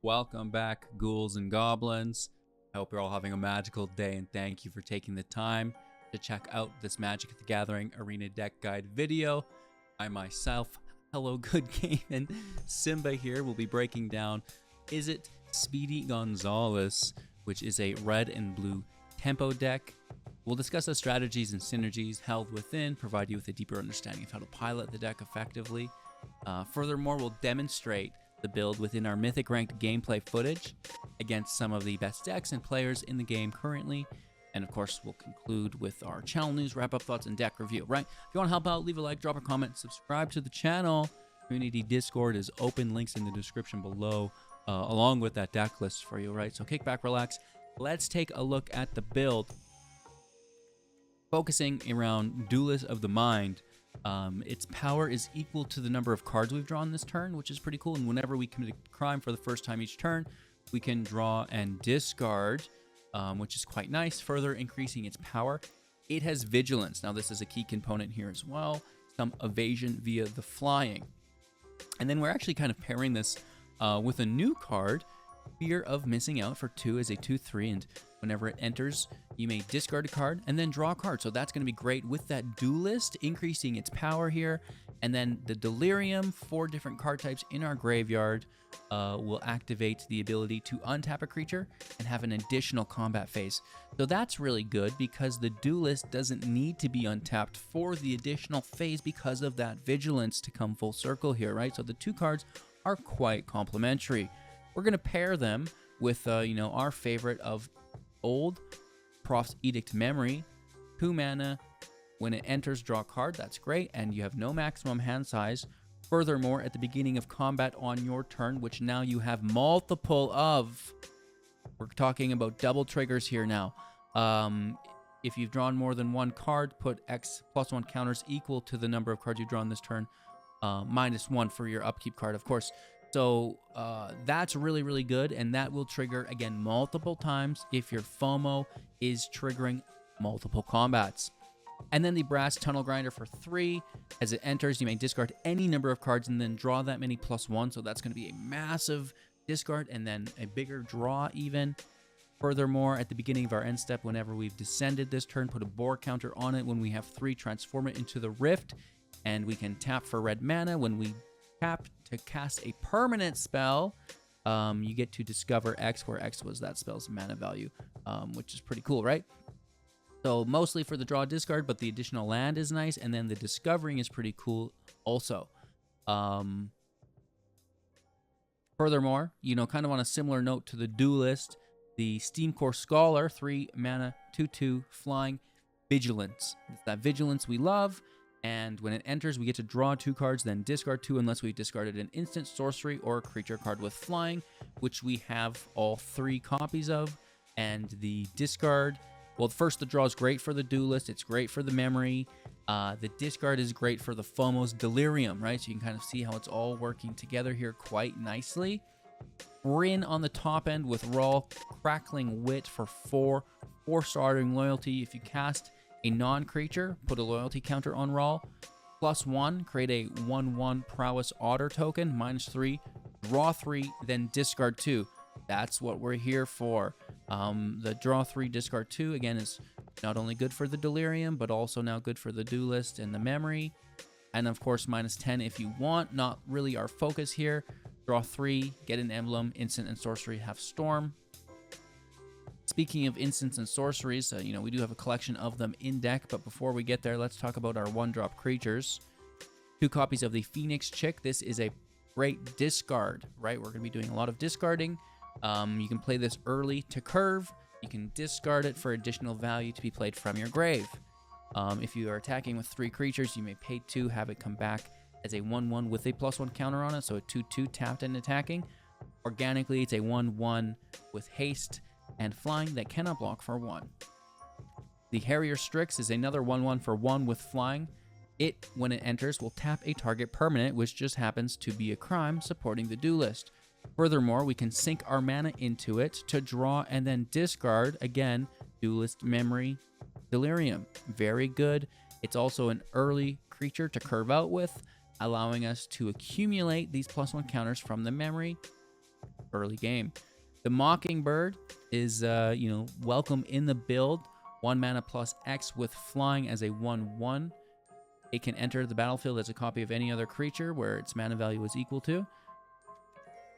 Welcome back, ghouls and goblins. I hope you're all having a magical day, and thank you for taking the time to check out this Magic the Gathering Arena deck guide video. I myself, hello good game, and Simba here will be breaking down Izzet Speedy Gonzalez, which is a red and blue tempo deck. We'll discuss the strategies and synergies held within, provide you with a deeper understanding of how to pilot the deck effectively. Furthermore, we'll demonstrate the build within our Mythic Ranked gameplay footage against some of the best decks and players in the game currently. And of course, we'll conclude with our channel news, wrap-up thoughts, and deck review, right? If you want to help out, leave a like, drop a comment, subscribe to the channel. Community Discord is open, links in the description below, along with that deck list for you, right? So kick back, relax. Let's take a look at the build. Focusing around Duelist of the Mind. Its power is equal to the number of cards we've drawn this turn, which is pretty cool. And whenever we commit a crime for the first time each turn, we can draw and discard, which is quite nice, further increasing its power. It has vigilance. Now, this is a key component here as well. Some evasion via the flying. And then we're actually kind of pairing this with a new card, Fear of Missing Out, for 2 as a 2/3, and whenever it enters, you may discard a card and then draw a card. So that's going to be great with that Duelist, increasing its power here. And then the Delirium, 4 different card types in our graveyard, will activate the ability to untap a creature and have an additional combat phase. So that's really good because the Duelist doesn't need to be untapped for the additional phase because of that vigilance to come full circle here, right? So the 2 cards are quite complementary. We're going to pair them with, our favorite of old, Proft Edict Memory, 2 mana. When it enters, draw a card. That's great, and you have no maximum hand size. Furthermore, at the beginning of combat on your turn, which now you have multiple of, we're talking about double triggers here now. If you've drawn more than 1 card, put X +1 counters equal to the number of cards you've drawn this turn, -1 for your upkeep card, of course. So that's really, really good, and that will trigger, again, multiple times if your FOMO is triggering multiple combats. And then the Brass Tunnel Grinder for 3. As it enters, you may discard any number of cards and then draw that many +1, so that's going to be a massive discard and then a bigger draw even. Furthermore, at the beginning of our end step, whenever we've descended this turn, put a bore counter on it. When we have 3, transform it into the Rift, and we can tap for red mana. When we tap to cast a permanent spell, you get to discover X, where X was that spell's mana value, which is pretty cool, right? So mostly for the draw discard, but the additional land is nice, and then the discovering is pretty cool also. Furthermore, kind of on a similar note to the Duelist, the Steamcore Scholar, 3 mana, 2/2, flying, vigilance. It's that vigilance we love. And when it enters, we get to draw 2 cards, then discard 2 unless we've discarded an instant, sorcery, or a creature card with flying, which we have all 3 copies of. And the discard, well, first, the draw is great for the Duelist. It's great for the memory. The discard is great for the FOMO's Delirium, right? So you can kind of see how it's all working together here quite nicely. Bryn on the top end with Raw, Crackling Wit for 4, 4-starring loyalty. If you cast a non-creature, put a loyalty counter on Raw. +1, create a 1/1 Prowess Otter token, -3, draw 3, then discard 2. That's what we're here for. The draw 3, discard 2, again, is not only good for the Delirium, but also now good for the Duelist and the memory. And of course, -10 if you want, not really our focus here. Draw 3, get an emblem, instant and sorcery, have Storm. Speaking of instants and sorceries, we do have a collection of them in deck, but before we get there, let's talk about our 1-drop creatures. 2 copies of the Phoenix Chick. This is a great discard, right? We're going to be doing a lot of discarding. You can play this early to curve. You can discard it for additional value to be played from your grave. If you are attacking with 3 creatures, you may pay 2, have it come back as a 1/1 with a +1 counter on it, so a 2/2 tapped and attacking. Organically, it's a 1/1 with haste and flying that cannot block for 1. The Harrier Strix is another 1/1 for 1 with flying. It, when it enters, will tap a target permanent, which just happens to be a crime supporting the Duelist. Furthermore, we can sink our mana into it to draw and then discard, again, Duelist, memory, Delirium. Very good. It's also an early creature to curve out with, allowing us to accumulate these +1 counters from the memory. early game. The Mockingbird is, welcome in the build. 1 mana plus X with flying as a 1/1. It can enter the battlefield as a copy of any other creature where its mana value is equal to.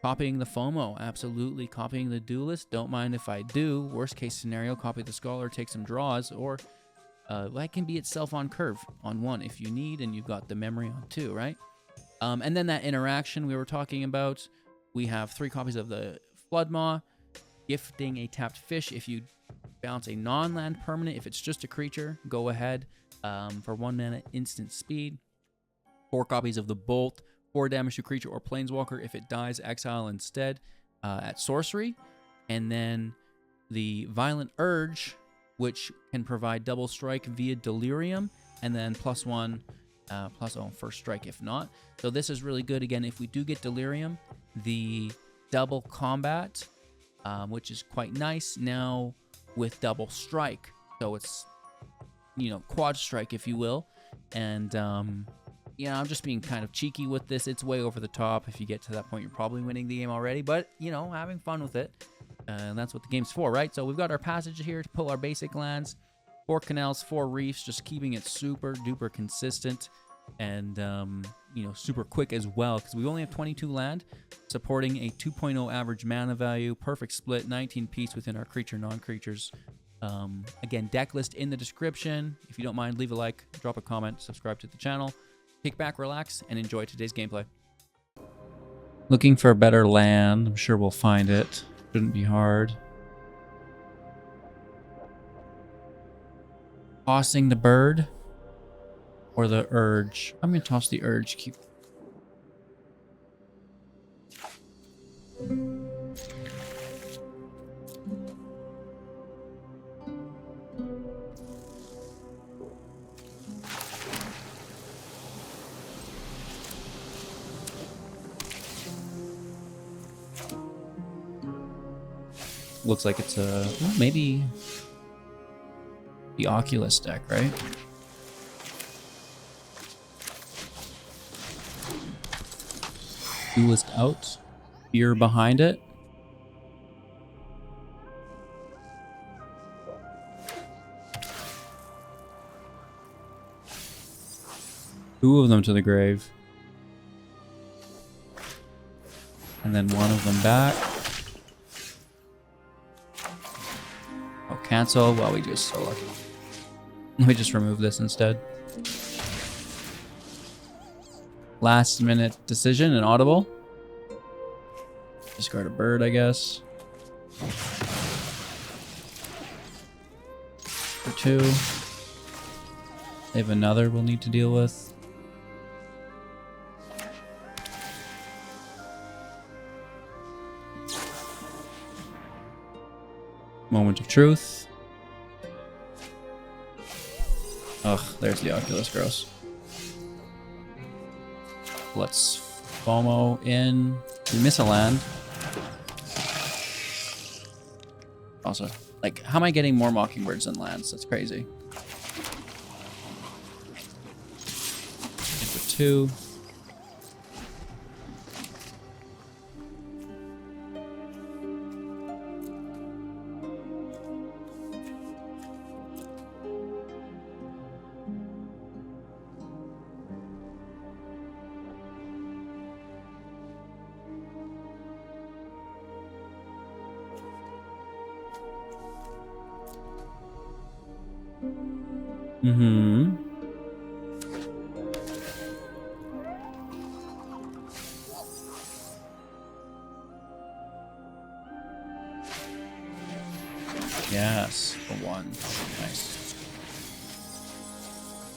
Copying the FOMO, absolutely. Copying the Duelist, don't mind if I do. Worst case scenario, copy the Scholar, take some draws, or that can be itself on curve on 1 if you need, and you've got the memory on 2, right? And then that interaction we were talking about, we have 3 copies of the Floodmaw, gifting a tapped fish. If you bounce a non-land permanent, if it's just a creature, go ahead for 1 mana instant speed. 4 copies of the Bolt, 4 damage to creature or planeswalker. If it dies, exile instead at sorcery. And then the Violent Urge, which can provide double strike via Delirium, and then +1 first strike if not. So this is really good. Again, if we do get Delirium, the double combat, which is quite nice now with double strike. So it's, quad strike, if you will. And, I'm just being kind of cheeky with this. It's way over the top. If you get to that point, you're probably winning the game already. But, having fun with it. And that's what the game's for, right? So we've got our passage here to pull our basic lands. 4 canals, 4 reefs, just keeping it super duper consistent. And, super quick as well, because we only have 22 land, supporting a 2.0 average mana value, perfect split, 19 piece within our creature, non-creatures. Again, deck list in the description. If you don't mind, leave a like, drop a comment, subscribe to the channel. Kick back, relax, and enjoy today's gameplay. Looking for a better land. I'm sure we'll find it. Shouldn't be hard. Tossing the bird. Or the Urge. I'm going to toss the Urge. Keep. Looks like it's maybe the Oculus deck, right? Duelist out. Fear behind it. Two of them to the grave. And then one of them back. Oh, cancel. Well, we just so lucky. Let me just remove this instead. Last minute decision and audible. Discard a bird, I guess. For 2. They have another we'll need to deal with. Moment of truth. Ugh, there's the Oculus, gross. Let's FOMO in. We miss a land. Also, like, how am I getting more Mockingbirds than lands? That's crazy. For 2. Yes, for 1. Nice.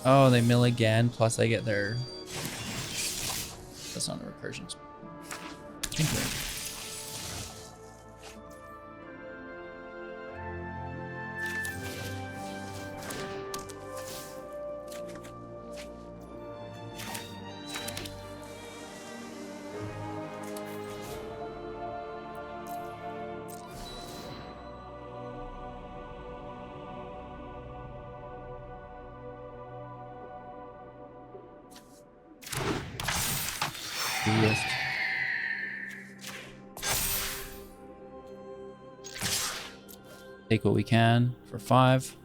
Oh, they mill again, plus I get their... That's not a recursion. Duelist. Take what we can for 5.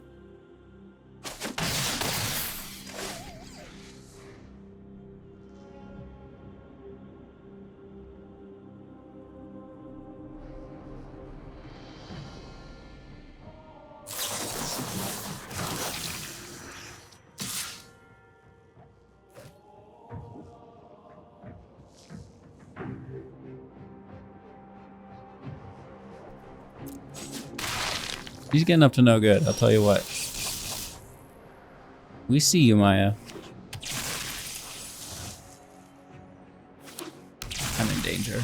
He's getting up to no good, I'll tell you what. We see you, Maya. I'm in danger.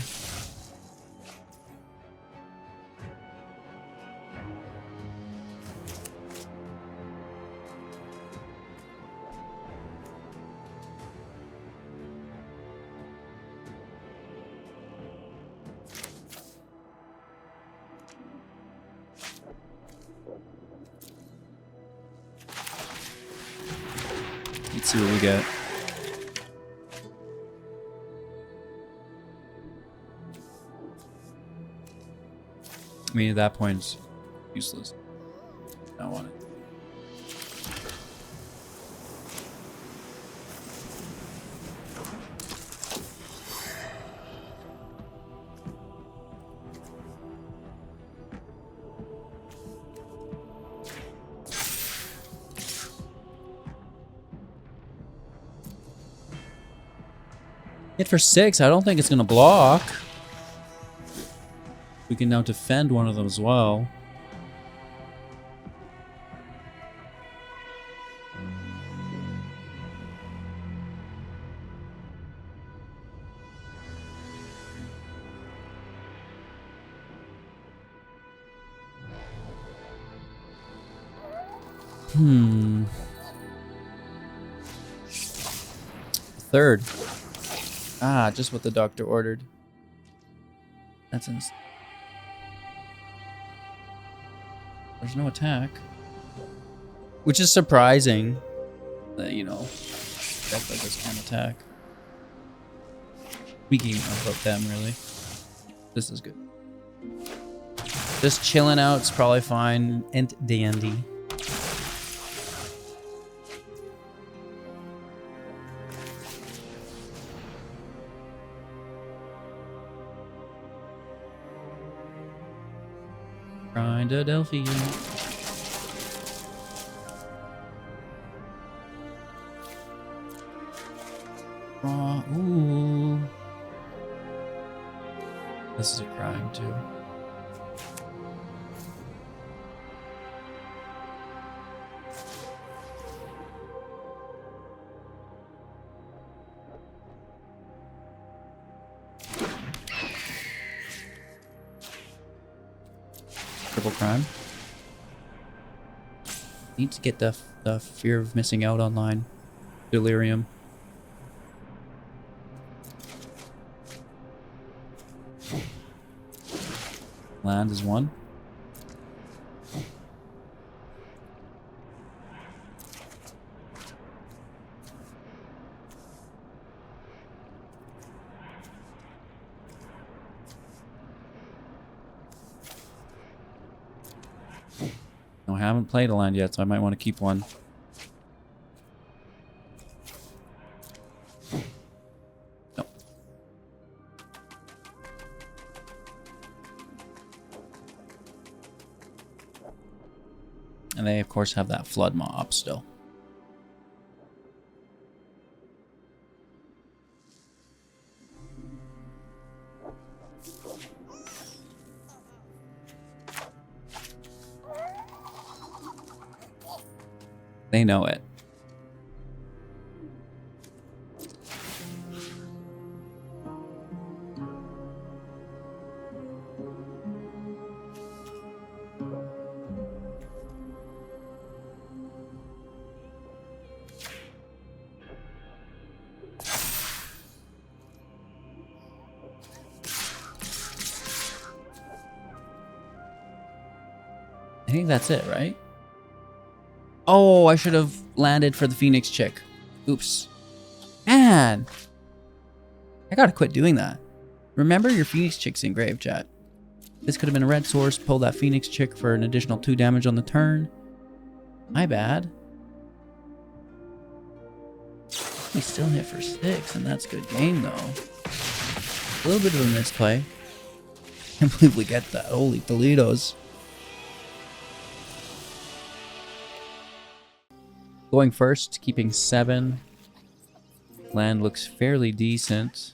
Let's see what we get. I mean, at that point, it's useless. I don't want it. Hit for 6. I don't think it's going to block. We can now defend one of them as well. Third. Ah, just what the doctor ordered. That's insane. There's no attack. Which is surprising. That, you know, deck like this can attack. Speaking about them, really. This is good. Just chilling out is probably fine and dandy. Philadelphia. Ooh. This is a crime too. Triple crime. Need to get the fear of missing out online. Delirium. Land is 1. No, I haven't played a land yet, so I might want to keep one. No. And they, of course, have that flood mob still. They know it. I think that's it, right? Oh, I should have landed for the Phoenix chick. Oops. Man. I gotta quit doing that. Remember your Phoenix chick's in grave, chat. This could have been a red source. Pull that Phoenix chick for an additional 2 damage on the turn. My bad. We still hit for 6, and that's good game, though. A little bit of a misplay. Can't believe we get that. Holy Toledos. Going first, keeping 7. Land looks fairly decent.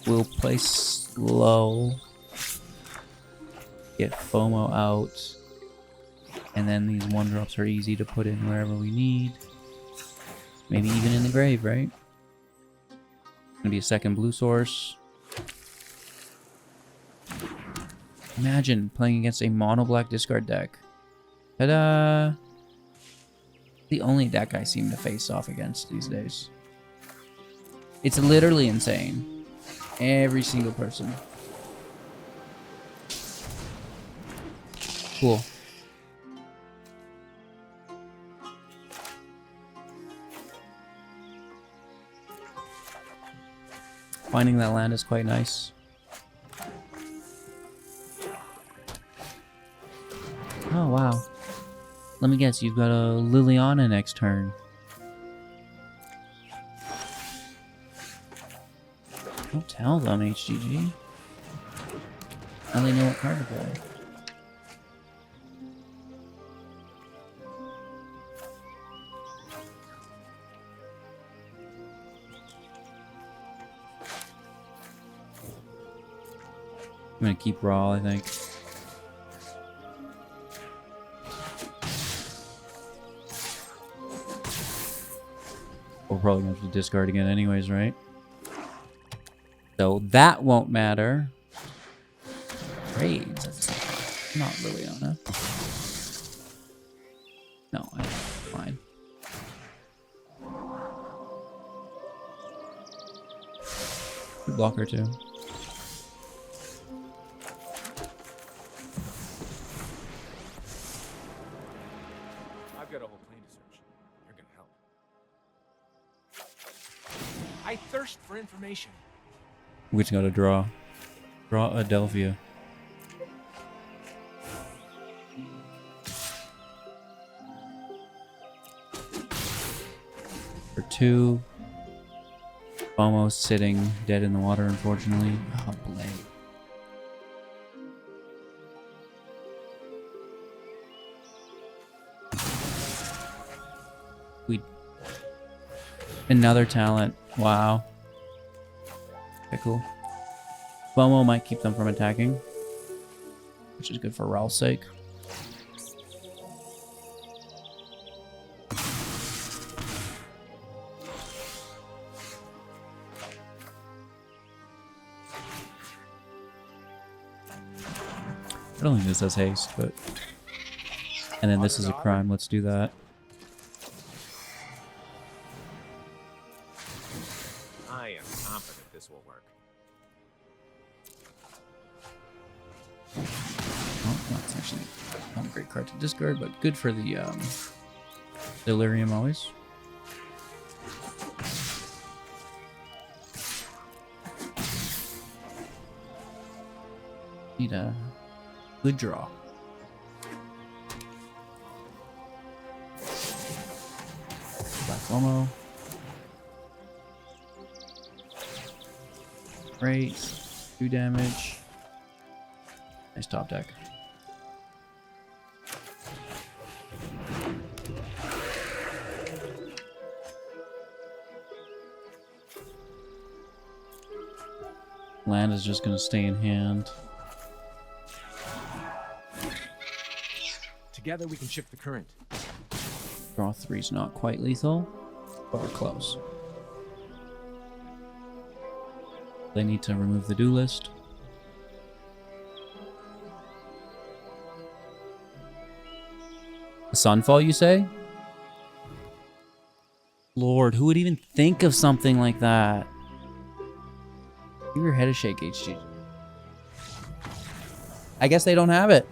We'll play slow. Get FOMO out. And then these 1-drops are easy to put in wherever we need. Maybe even in the grave, right? Gonna be a second blue source. Imagine playing against a mono black discard deck. Ta-da! The only deck I seem to face off against these days. It's literally insane. Every single person. Cool. Finding that land is quite nice. Oh, wow. Let me guess, you've got a Liliana next turn. Don't tell them, HGG. Now they know what card to play. I'm gonna keep Raw, I think. We're probably gonna have to discard again anyways, right? So that won't matter. Raids. That's not Liliana. No, I'm fine. Good blocker too. I've got a whole plane to search. You're gonna help. I thirst for information. We just gotta draw. Draw Adelphia. For 2. Almost sitting dead in the water, unfortunately. Oh, Blade. Another talent. Wow. Okay, cool. FOMO might keep them from attacking, which is good for Ralph's sake. I don't think this has haste, but... And then this is a crime. Let's do that. I am confident this will work. Oh, that's actually not a great card to discard, but good for the Delirium always. Need a good draw. Black FOMO. Great. 2 damage. Nice top deck. Land is just going to stay in hand. Together we can shift the current. Draw 3 is not quite lethal, but we're close. They need to remove the Duelist. The Sunfall, you say? Lord, who would even think of something like that? Give your head a shake, HG. I guess they don't have it.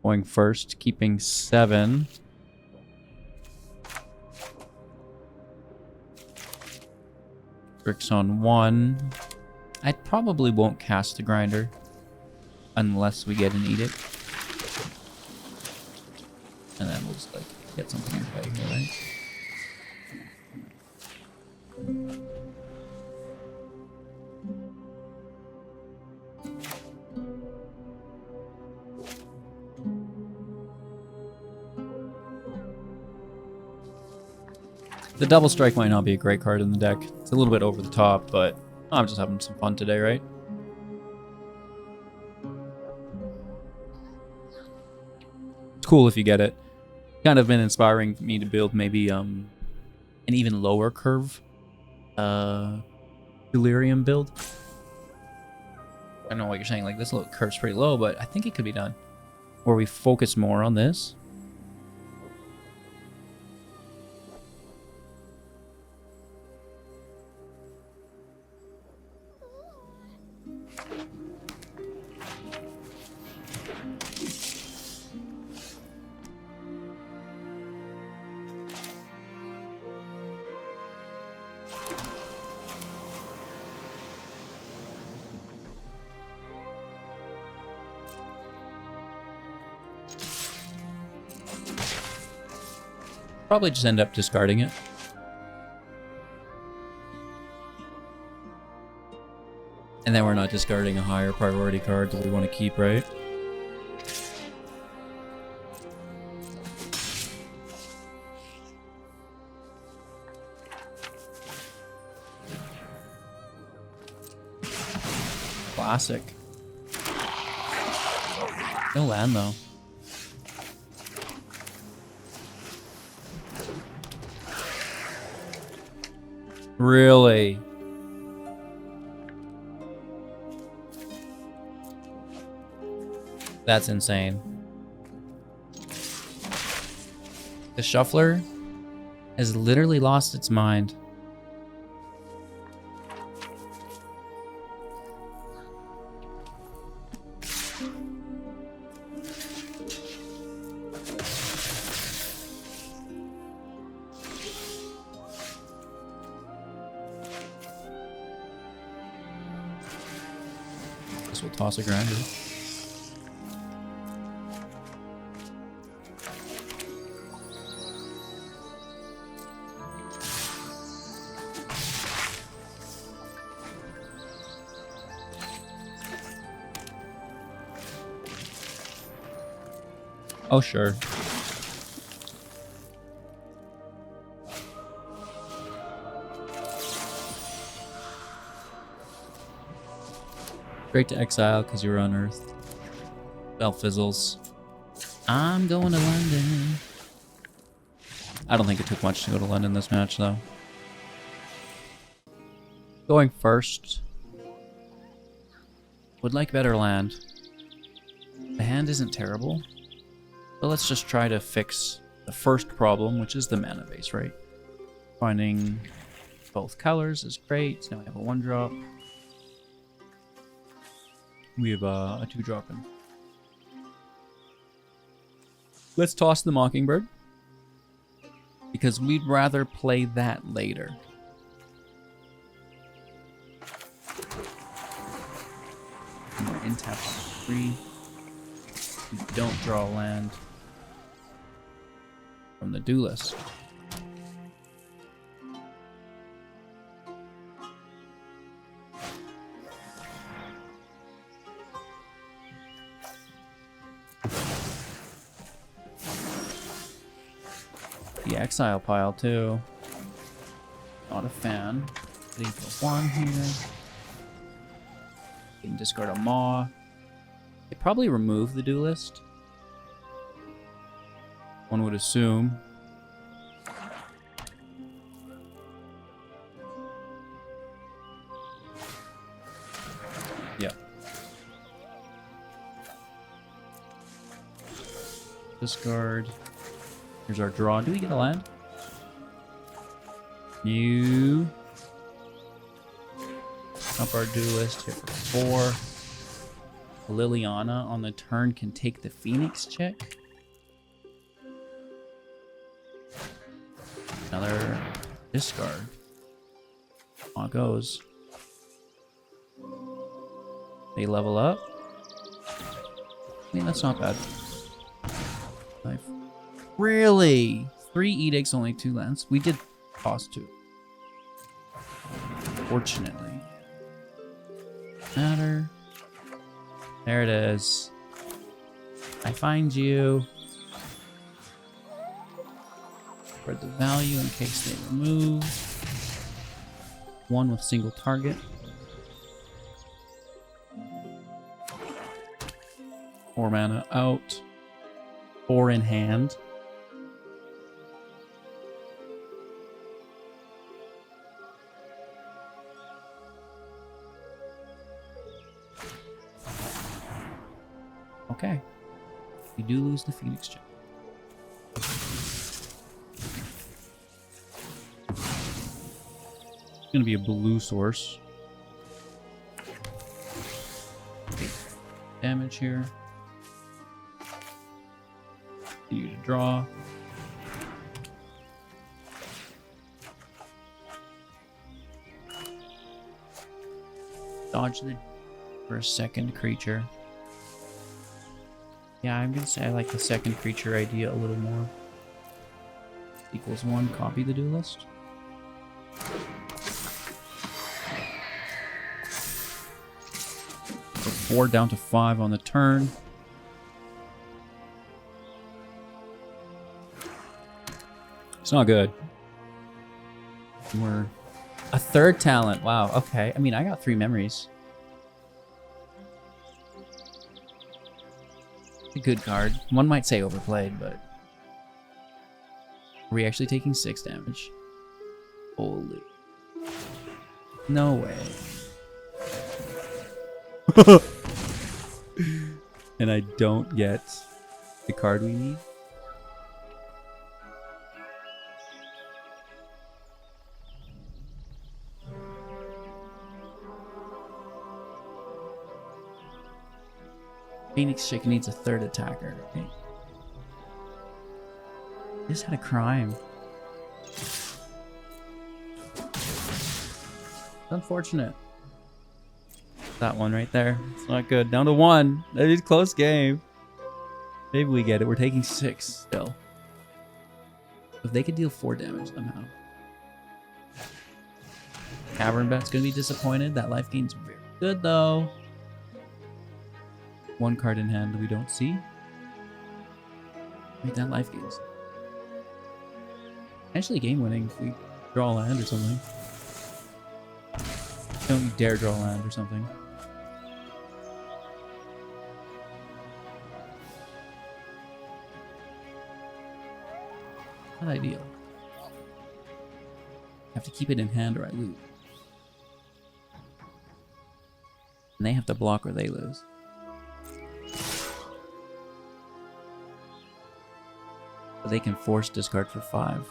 Going first, keeping 7. Strix on 1. I probably won't cast the grinder unless we get an Edict. And then we'll just like get something in play here, right? The double strike might not be a great card in the deck. It's a little bit over the top, but I'm just having some fun today, right? It's cool if you get it. Kind of been inspiring me to build maybe an even lower curve Delirium build. I don't know what you're saying, like this little curve's pretty low, but I think it could be done. Where we focus more on this. Probably just end up discarding it. And then we're not discarding a higher priority card that we want to keep, right? Classic. No land though. Really? That's insane. The shuffler has literally lost its mind. We'll toss a grinder. Oh, sure. Straight to exile because you were unearthed. Bell fizzles. I'm going to London. I don't think it took much to go to London this match, though. Going first. Would like better land. The hand isn't terrible. But let's just try to fix the first problem, which is the mana base, right? Finding both colors is great. Now we have a 1-drop. We have a 2-drop in. Let's toss the Mockingbird. Because we'd rather play that later. More in tap on 3. We don't draw land from the Duelist. The exile pile too. Not a fan. Leave the 1 here. You can discard a Maw. They probably remove the Duelist. One would assume. Yeah. Discard. Here's our draw. Do we get a land? You. Up our Duelist. Hit for 4. Liliana on the turn can take the Phoenix check. Another discard. On it goes. They level up. I mean, that's not bad. Life. Really? 3 edicts, only 2 lands. We did cost 2. Fortunately. Matter. There it is. I find you. For the value in case they remove. 1 with single target. 4 mana out. 4 in hand. Okay. We do lose the Phoenix Gem. It's gonna be a blue source. Damage here. You to draw. Dodge the for a second creature. Yeah, I'm gonna say I like the second creature idea a little more. Equals 1, copy the Duelist. So 4 down to 5 on the turn. It's not good. We're a 3rd talent. Wow, okay. I mean, I got 3 memories. A good card. One might say overplayed, but... Are we actually taking 6 damage? Holy... No way. And I don't get the card we need? Phoenix Chicken needs a 3rd attacker. Okay. This had a crime. Unfortunate. That one right there. It's not good. Down to 1. That is a close game. Maybe we get it. We're taking 6 still. If they could deal 4 damage somehow. Cavern Bat's gonna be disappointed. That life gain's very good though. 1 card in hand that we don't see. Wait, that life gains. Actually game winning if we draw a land or something. Don't you dare draw a land or something. Not ideal. Have to keep it in hand or I lose. And they have to block or they lose. But they can force discard for 5.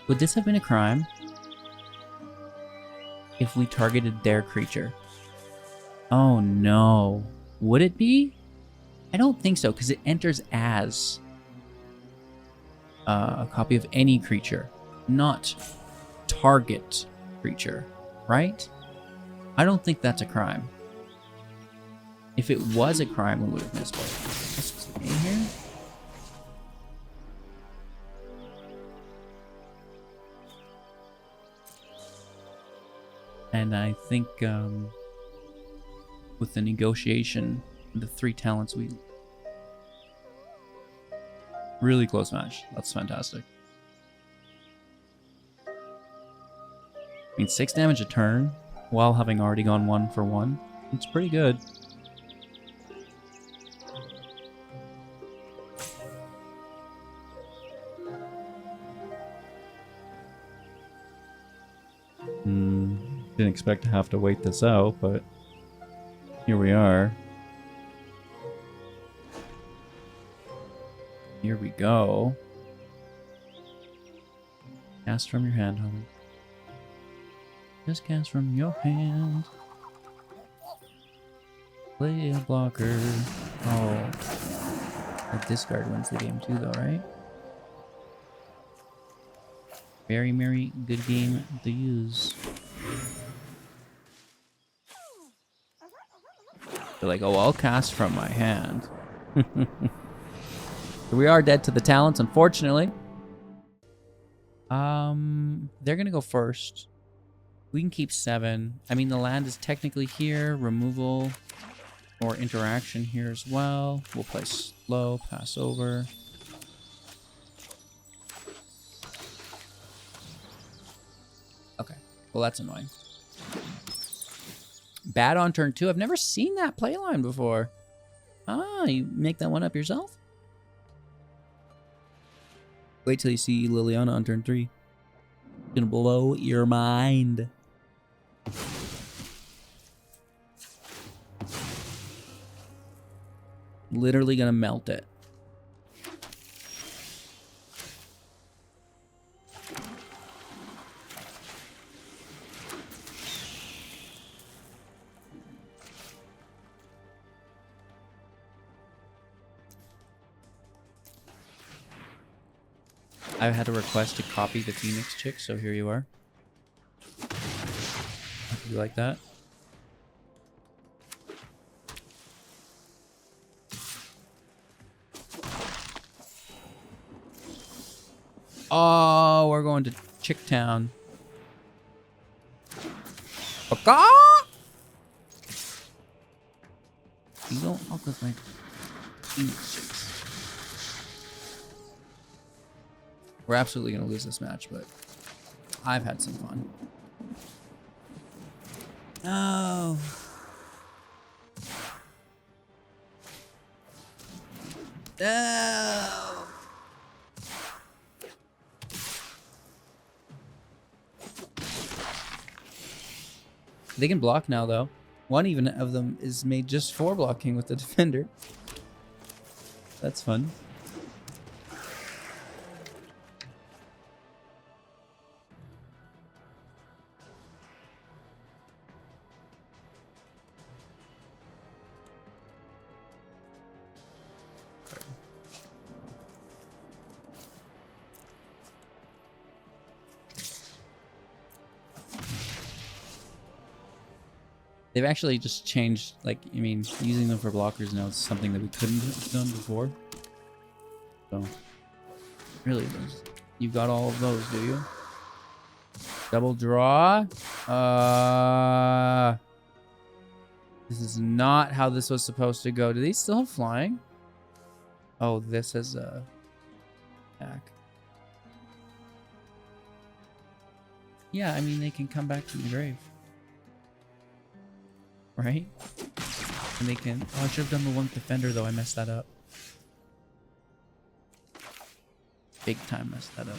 Would this have been a crime if we targeted their creature? Oh no. Would it be? I don't think so, because it enters as a copy of any creature, not target creature, right? I don't think that's a crime. If it was a crime, we would have missed it. Let's just get in here. And I think with the negotiation, the 3 talents, we really close match. That's fantastic. I mean, 6 damage a turn while having already gone 1 for 1. It's pretty good. Didn't expect to have to wait this out, but here we are. Here we go. Cast from your hand, homie. Just cast from your hand. Play a blocker. Oh. The discard wins the game too, though, right? Very, very good game to use. They're like, oh, I'll cast from my hand. So we are dead to the talents, unfortunately. They're gonna go first. We can keep 7. I mean, the land is technically here. Removal or interaction here as well. We'll play slow, pass over. Okay, well, that's annoying. Bad on turn 2. I've never seen that play line before. Ah, you make that one up yourself? Wait till you see Liliana on turn 3. It's gonna blow your mind. Literally gonna melt it. I had a request to copy the Phoenix chick, so here you are. You like that? Oh, we're going to Chicktown. Baka! You don't fuck with my Phoenix chicks. We're absolutely going to lose this match, but I've had some fun. No. No. They can block now, though. One even of them is made just for blocking with the defender. That's fun. They've actually just changed, like, I mean, using them for blockers now is something that we couldn't have done before. So, really, you've got all of those, do you? Double draw? This is not how this was supposed to go. Do they still have flying? Oh, this is a attack. Yeah, I mean, they can come back from the grave. Right? And they can... Oh, I should have done the one defender, though. I messed that up. Big time messed that up.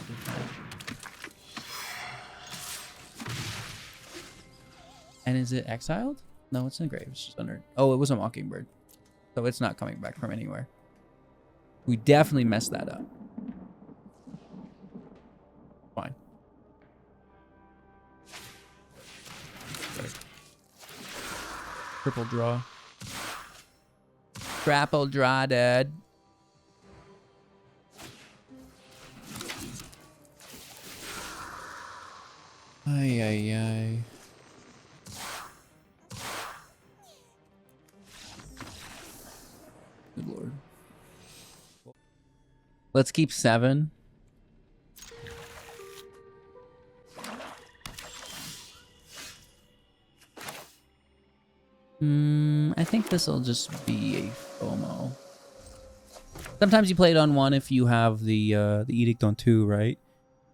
And is it exiled? No, it's in the grave. It's just under... Oh, it was a Mockingbird. So it's not coming back from anywhere. We definitely messed that up. Fine. Triple draw. Triple draw, dude. Ay, ay, ay. Good lord. Let's keep 7. I think this will just be a FOMO. Sometimes you play it on 1 if you have the Edict on 2, right?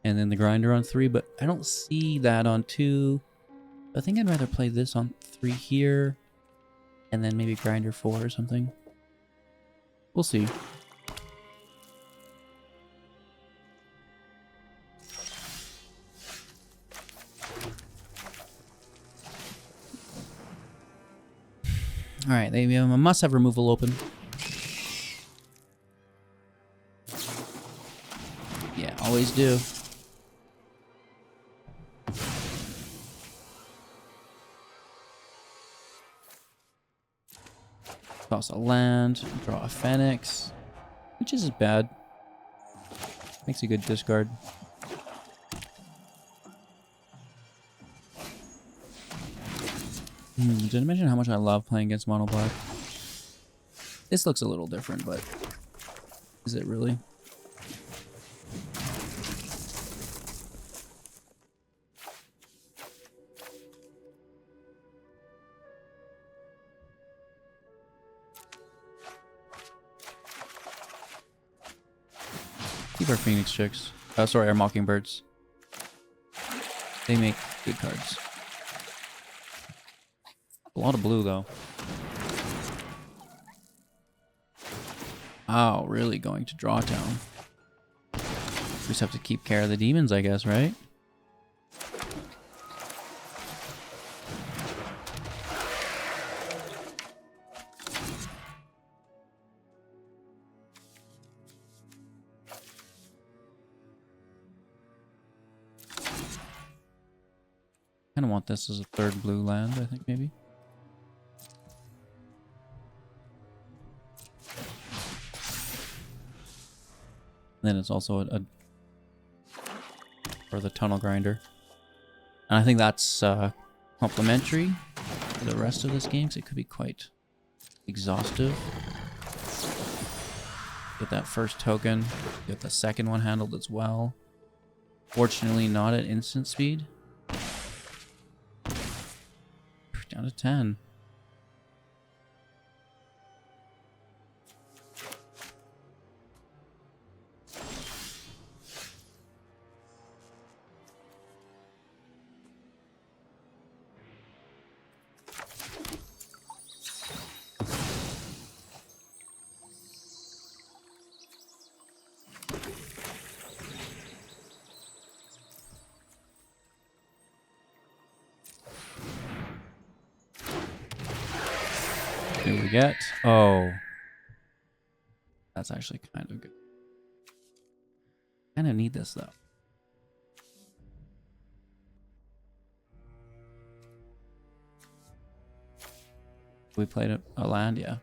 And then the Grinder on 3, but I don't see that on 2. I think I'd rather play this on 3 here, and then maybe Grinder 4 or something. We'll see. Alright, they have a must-have removal open. Yeah, always do. Toss a land, draw a Phoenix. which isn't bad. Makes a good discard. Did I mention how much I love playing against mono black? This looks a little different, but is it really? Keep our Phoenix Chicks. Oh, sorry, our Mockingbirds. They make good cards. A lot of blue, though. Oh, really going to draw down. We just have to keep care of the demons, I guess, right? Kind of want this as a third blue land, I think, maybe. Then it's also for the Tunnel Grinder. And I think that's complementary for the rest of this game, so it could be quite exhaustive. Get that first token, get the second one handled as well. Fortunately, not at instant speed. Down to 10. Here we get. Oh. That's actually kind of good. Kind of need this, though. We played a land, yeah.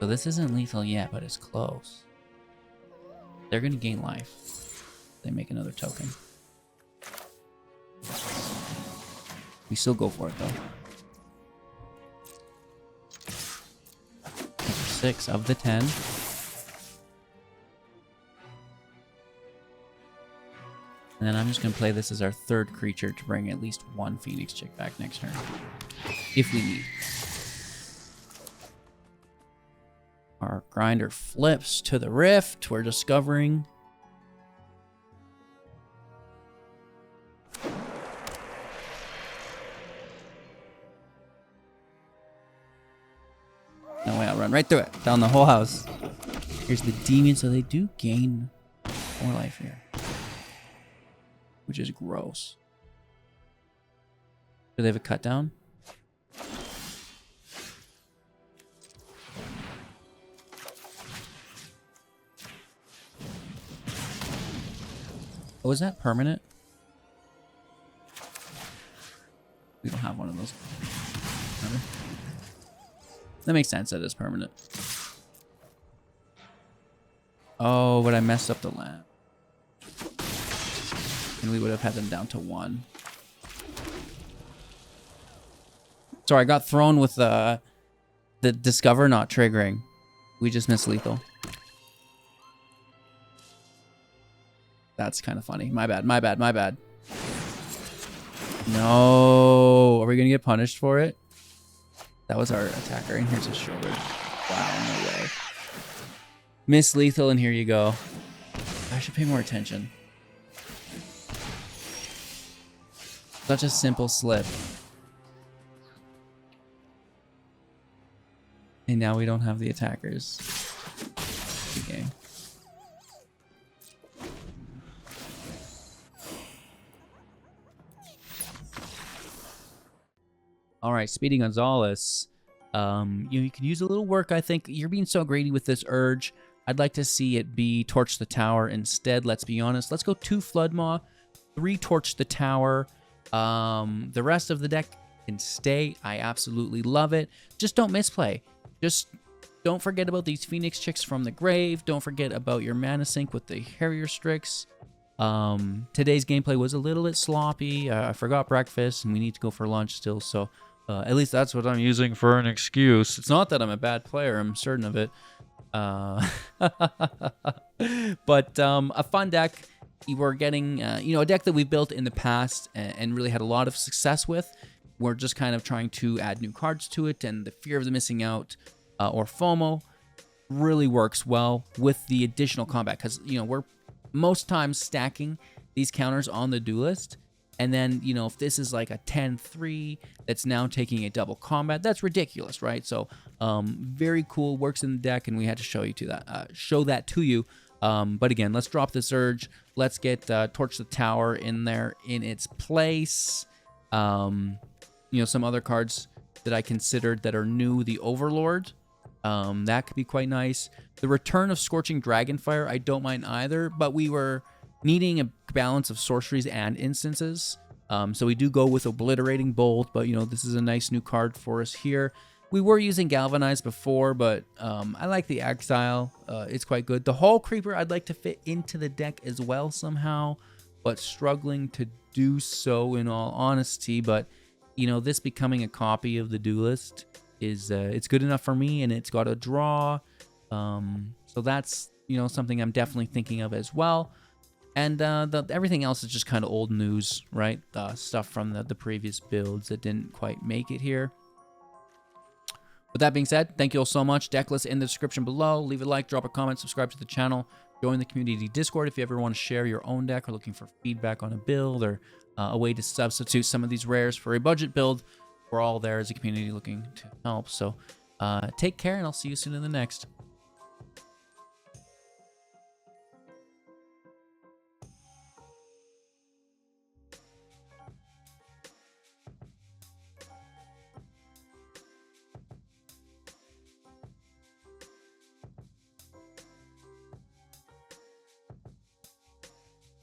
So this isn't lethal yet, but it's close. They're going to gain life. They make another token. We still go for it, though. 6 of the 10. And then I'm just going to play this as our third creature to bring at least one Phoenix Chick back next turn. If we need. Our grinder flips to the rift. We're discovering. No way, I'll run right through it. Down the whole house. Here's the demon, so they do gain more life here. Which is gross. Do they have a cut down? Oh, is that permanent? We don't have one of those. Remember? That makes sense that it's permanent. Oh, but I messed up the land. And we would have had them down to 1. Sorry, I got thrown with the Discover not triggering. We just missed lethal. That's kind of funny. My bad, my bad, my bad. No. Are we going to get punished for it? That was our attacker, and here's his shoulder. Wow, no way. Miss lethal, and here you go. I should pay more attention. Such a simple slip. And now we don't have the attackers. Good game. All right, Speedy Gonzalez. You can use a little work, I think. You're being so greedy with this Urge. I'd like to see it be Torch the Tower instead, let's be honest. Let's go 2 Floodmaw, 3 Torch the Tower. The rest of the deck can stay. I absolutely love it. Just don't misplay. just don't forget about these Phoenix Chicks from the grave. Don't forget about your mana sink with the Harrier Strix. Today's gameplay was a little bit sloppy. I forgot breakfast and we need to go for lunch still. So at least that's what I'm using for an excuse. It's not that I'm a bad player. I'm certain of it. But a fun deck. We're getting, a deck that we've built in the past and really had a lot of success with. We're just kind of trying to add new cards to it, and the fear of the missing out or FOMO really works well with the additional combat, because, we're most times stacking these counters on the Duelist. And then, if this is like a 10-3 that's now taking a double combat, that's ridiculous, right? So, very cool, works in the deck, and we had to show that to you. But again, let's drop the Surge. Let's get Torch the Tower in there in its place. Some other cards that I considered that are new, the Overlord. That could be quite nice. The return of Scorching Dragonfire, I don't mind either, but we were needing a balance of sorceries and instances. So we do go with Obliterating Bolt, but this is a nice new card for us here. We were using Galvanize before, but I like the Exile. It's quite good. The Hall Creeper I'd like to fit into the deck as well somehow, but struggling to do so in all honesty. But, this becoming a copy of the Duelist is it's good enough for me, and it's got a draw. So that's, something I'm definitely thinking of as well. And everything else is just kind of old news, right? Stuff from the previous builds that didn't quite make it here. With that being said, thank you all so much. Decklist in the description below. Leave a like, drop a comment, subscribe to the channel. Join the community Discord if you ever want to share your own deck or looking for feedback on a build or a way to substitute some of these rares for a budget build. We're all there as a community looking to help. So take care, and I'll see you soon in the next.